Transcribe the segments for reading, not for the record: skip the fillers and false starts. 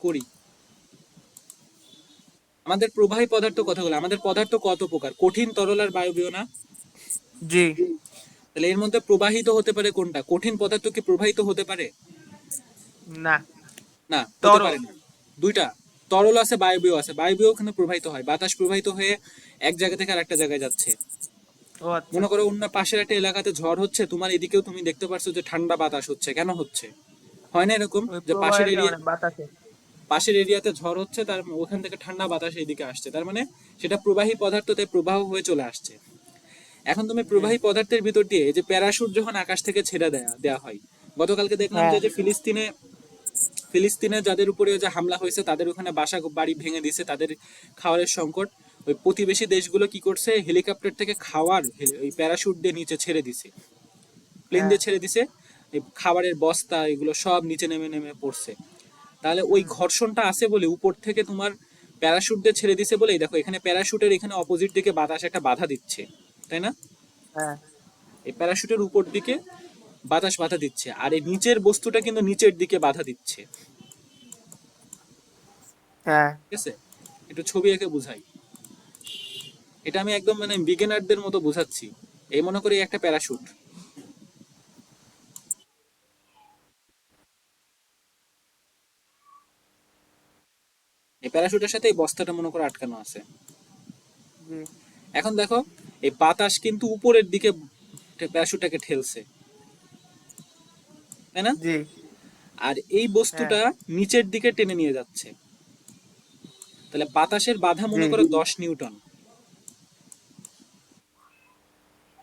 করি। আমাদের প্রবাহী পদার্থ কথাগুলো, আমাদের পদার্থ কত প্রকার, কঠিন, তরল আর বায়বীয় না? জি। তাহলে এর মধ্যে প্রবাহিত হতে পারে কোনটা? কঠিন পদার্থ কি প্রবাহিত হতে পারে? না। না, হতে তরল। পারে না। দুইটা, তরল আছে, বায়বীয় আছে। বায়বীয় ওখানে প্রবাহিত হয়, বাতাস প্রবাহিত হয়ে এক জায়গা থেকে আর একটা জায়গায় যাচ্ছে। ও আচ্ছা। মনে করো অন্য পাশের একটা এলাকাতে ঝড় হচ্ছে, তোমার এদিকেও তুমি দেখতে পারছো যে ঠান্ডা বাতাস হচ্ছে, কেন হচ্ছে? হয় না এরকম ওই যে প্রবাহের কারণে বাতাসে। পাশের এরিয়াতে ঝড় হচ্ছে, তার ওখান থেকে ঠান্ডা বাতাস এইদিকে আসছে, তার মানে সেটা প্রবাহী পদার্থতে প্রবাহ হয়ে চলে আসছে। এখন তুমি জি। প্রবাহী পদার্থের ভিতর দিয়ে এই যে প্যারাশুট যখন আকাশ থেকে ছেড়ে দেয়া হয়, গতকালকে দেখলাম যে হ্যাঁ। যে ফিলিস্তিনে যাদের উপরে যে হামলা হয়েছে, তাদের ওখানে বাসা বাড়ি ভেঙে দিছে, তাদের খাবারের সংকট। ওই প্রতিবেশী দেশগুলো কি করছে, হেলিকপ্টার থেকে খাওয়ার ওই প্যারাশুট দিয়ে নিচে ছেড়ে দিছে, প্লেন হ্যাঁ। দিয়ে ছেড়ে দিছে। এই খাবারের বস্তা এগুলো সব নিচে নেমে নেমে পড়ছে। তাহলে ওই হুম। ঘর্ষণটা আছে বলে উপর থেকে তোমার প্যারাশুট দিয়ে ছেড়ে দিছে বলেই দেখো এখানে প্যারাশুটের এখানে অপোজিট দিকে বাতাস একটা বাধা দিচ্ছে, তাই না? হ্যাঁ। এই প্যারাশুটের উপর দিকে বাতাস বাধা দিচ্ছে, আর এই নিচের বস্তুটা কিন্তু নিচের দিকে বাধা দিচ্ছে। হ্যাঁ। ঠিক আছে, একটু ছবি এঁকে বুঝাই। এটা আমি একদম মানে বিগিনারদের মতো বুঝাচ্ছি। এই মনে করি একটা প্যারাশুট, এই প্যারাশুটের সাথে এই বস্তাটা মনে করো আটকানো আছে। জি। এখন দেখো, এই বাতাস কিন্তু উপরের দিকে প্যারাশুটটাকে ঠেলছে, তাই না? জি। আর এই হ্যাঁ। বস্তুটা নিচের দিকে টেনে নিয়ে যাচ্ছে। তাহলে বাতাসের বাধা জি। মনে করো 10 নিউটন,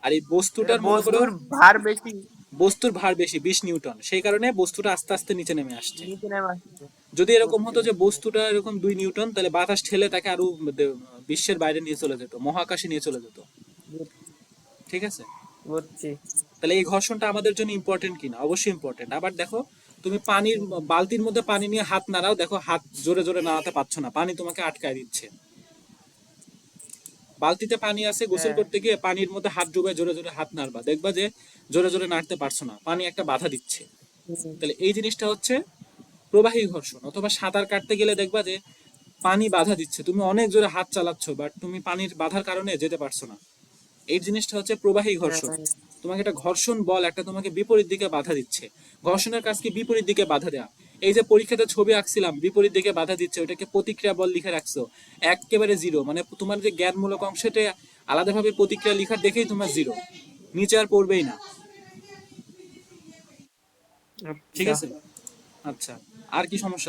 আর এই এটা বস্তুটার মনে করো বস্তুর ভার বেশি। বস্তুর ভার বেশি 20 নিউটন, সেই কারণে বস্তুটা আস্তে আস্তে নিচে নেমে আসছে। নিচে নেমে আসছে। যদি এরকম বুঝছি। হতো যে বস্তুটা এরকম 2 নিউটন, তাহলে বাতাস ঠেলে তাকে আরো বিশ্বের বাইরে নিয়ে চলে যেত, মহাকাশে নিয়ে চলে যেত। ঠিক আছে, বুঝছি। তাহলে এই ঘর্ষণটা আমাদের জন্য ইম্পর্টেন্ট কিনা? অবশ্যই ইম্পর্টেন্ট। আবার দেখো, তুমি পানির বালতির মধ্যে পানি নিয়ে হাত নাড়াও, দেখো হাত জোরে জোরে নাড়াতে পারছো না, পানি তোমাকে আটকায় দিচ্ছে। বালতিতে পানি আছে, গোসল হ্যাঁ। করতে গিয়ে পানির মধ্যে হাত ডুবে জোরে জোরে হাত নাড়বা, দেখবা যে জোরে জোরে নাড়তে পারছো না, পানি একটা বাধা দিচ্ছে। হুম। তাহলে এই জিনিসটা হচ্ছে প্রবাহী ঘর্ষণ। অথবা সাঁতার কাটতে গেলে দেখবা যে পানি বাধা দিচ্ছে, তুমি অনেক জোরে হাত চালাচ্ছ, বাট তুমি পানির বাধার কারণে যেতে পারছো না। এই জিনিসটা হচ্ছে প্রবাহী ঘর্ষণ। হ্যাঁ। তোমাকে একটা ঘর্ষণ বল একটা তোমাকে বিপরীত দিকে বাধা দিচ্ছে। ঘর্ষণের কাজ কি? বিপরীত দিকে বাধা দেওয়া। এই যে পরীক্ষাতে ছবি আঁকছিলাম, বিপরীত দিকে বাধা দিচ্ছে, ওটাকে প্রতিক্রিয়া বল লিখে রাখছো একেবারে জিরো, মানে তোমার যে জ্ঞানমূলক অংশটা আলাদাভাবে প্রতিক্রিয়া লিখার দেখেই তোমার জিরো, নিচে আর পড়বেই না। ঠিক আচ্ছা। আছে, আচ্ছা, আর কি সমস্যা?